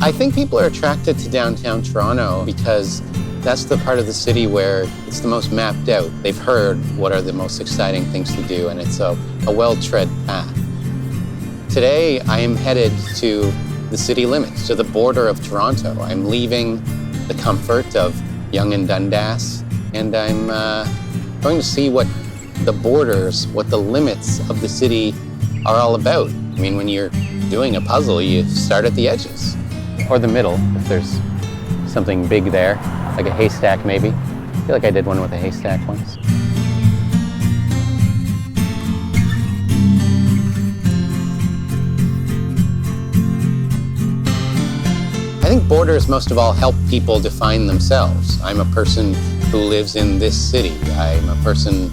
I think people are attracted to downtown Toronto because that's the part of the city where it's the most mapped out. They've heard what are the most exciting things to do, and it's a well-tread path. Today, I am headed to the city limits, to the border of Toronto. I'm leaving the comfort of Yonge and Dundas, and I'm going to see what the borders, what the limits of the city are all about. I mean, when you're doing a puzzle, you start at the edges. Or the middle, if there's something big there, like a haystack maybe. I feel like I did one with a haystack once. I think borders most of all help people define themselves. I'm a person who lives in this city. I'm a person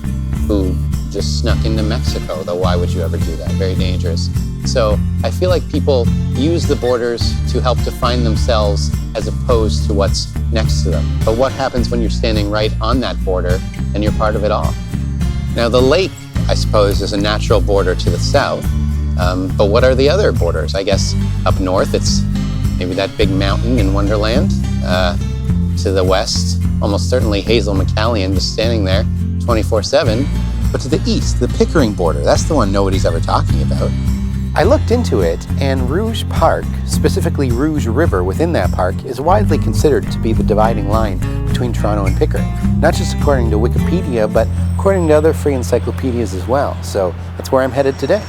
who just snuck into Mexico, though why would you ever do that? Very dangerous. So I feel like people use the borders to help define themselves as opposed to what's next to them. But what happens when you're standing right on that border and you're part of it all? Now the lake, I suppose, is a natural border to the south. But what are the other borders? I guess up north, it's maybe that big mountain in Wonderland. To the west, almost certainly Hazel McCallion just standing there 24/7. But to the east, the Pickering border, that's the one nobody's ever talking about. I looked into it, and Rouge Park, specifically Rouge River within that park, is widely considered to be the dividing line between Toronto and Pickering. Not just according to Wikipedia, but according to other free encyclopedias as well. So that's where I'm headed today.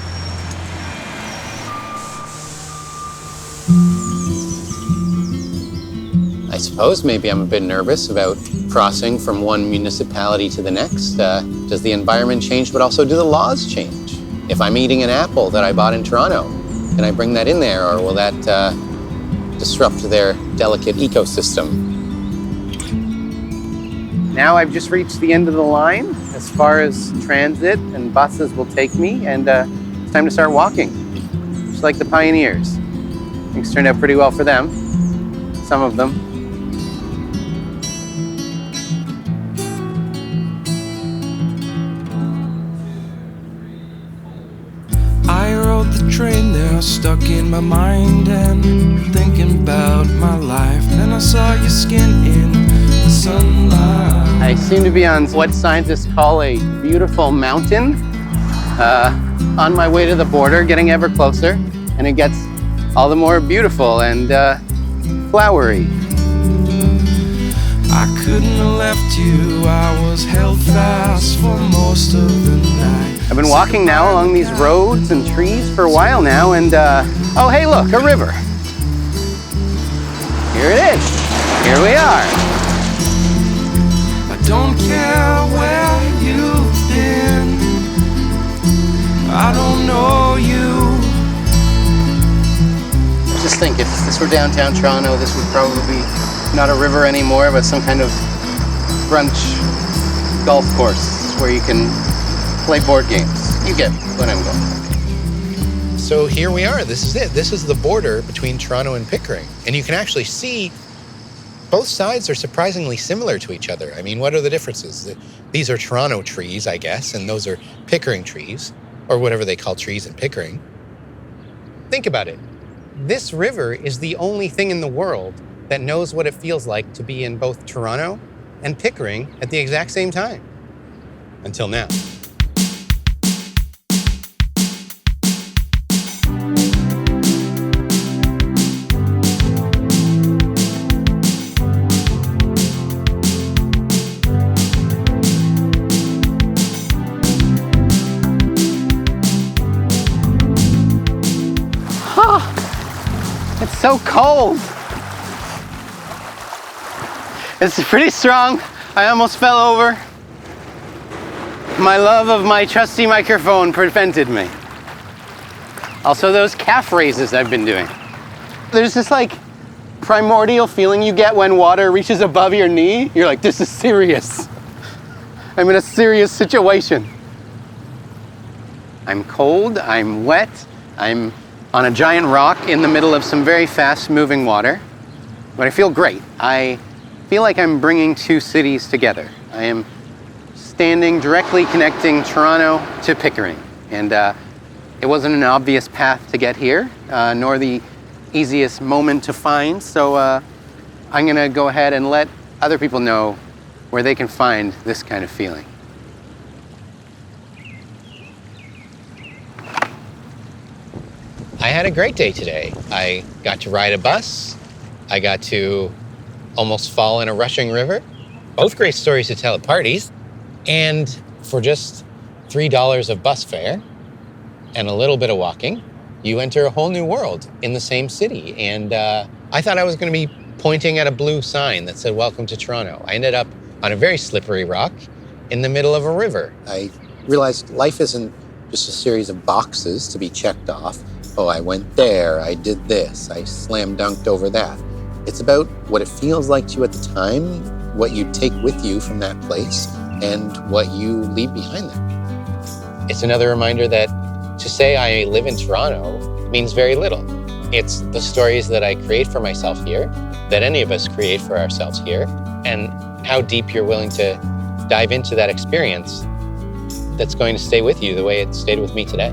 I suppose maybe I'm a bit nervous about crossing from one municipality to the next. Does the environment change, but also do the laws change? If I'm eating an apple that I bought in Toronto, can I bring that in there, or will that disrupt their delicate ecosystem? Now I've just reached the end of the line as far as transit and buses will take me, and it's time to start walking. Just like the pioneers. Things turned out pretty well for them, some of them. Train there, stuck in my mind and thinking about my life. Then I saw your skin in the sunlight. I seem to be on what scientists call a beautiful mountain. On my way to the border, getting ever closer, and it gets all the more beautiful and flowery. I couldn't have left you, I was held fast for most of the night. I've been walking now along these roads and trees for a while now, and oh hey look, a river. Here it is. Here we are. I don't care where you've been, I don't know you. Just think, if this were downtown Toronto, this would probably be not a river anymore, but some kind of brunch golf course where you can play board games. You get what I'm going. So here we are. This is it. This is the border between Toronto and Pickering. And you can actually see both sides are surprisingly similar to each other. I mean, what are the differences? These are Toronto trees, I guess, and those are Pickering trees, or whatever they call trees in Pickering. Think about it. This river is the only thing in the world that knows what it feels like to be in both Toronto and Pickering at the exact same time. Until now. It's so cold. It's pretty strong. I almost fell over. My love of my trusty microphone prevented me. Also those calf raises I've been doing. There's this like primordial feeling you get when water reaches above your knee. You're like, this is serious. I'm in a serious situation. I'm cold, I'm wet, I'm on a giant rock in the middle of some very fast-moving water. But I feel great. I feel like I'm bringing two cities together. I am standing directly connecting Toronto to Pickering. And it wasn't an obvious path to get here, nor the easiest moment to find. So I'm gonna go ahead and let other people know where they can find this kind of feeling. I had a great day today. I got to ride a bus. I got to almost fall in a rushing river. Both great stories to tell at parties. And for just $3 of bus fare and a little bit of walking, you enter a whole new world in the same city. And I thought I was going to be pointing at a blue sign that said, "Welcome to Toronto." I ended up on a very slippery rock in the middle of a river. I realized life isn't just a series of boxes to be checked off. Oh, I went there, I did this, I slam dunked over that. It's about what it feels like to you at the time, what you take with you from that place, and what you leave behind there. It's another reminder that to say I live in Toronto means very little. It's the stories that I create for myself here, that any of us create for ourselves here, and how deep you're willing to dive into that experience that's going to stay with you the way it stayed with me today.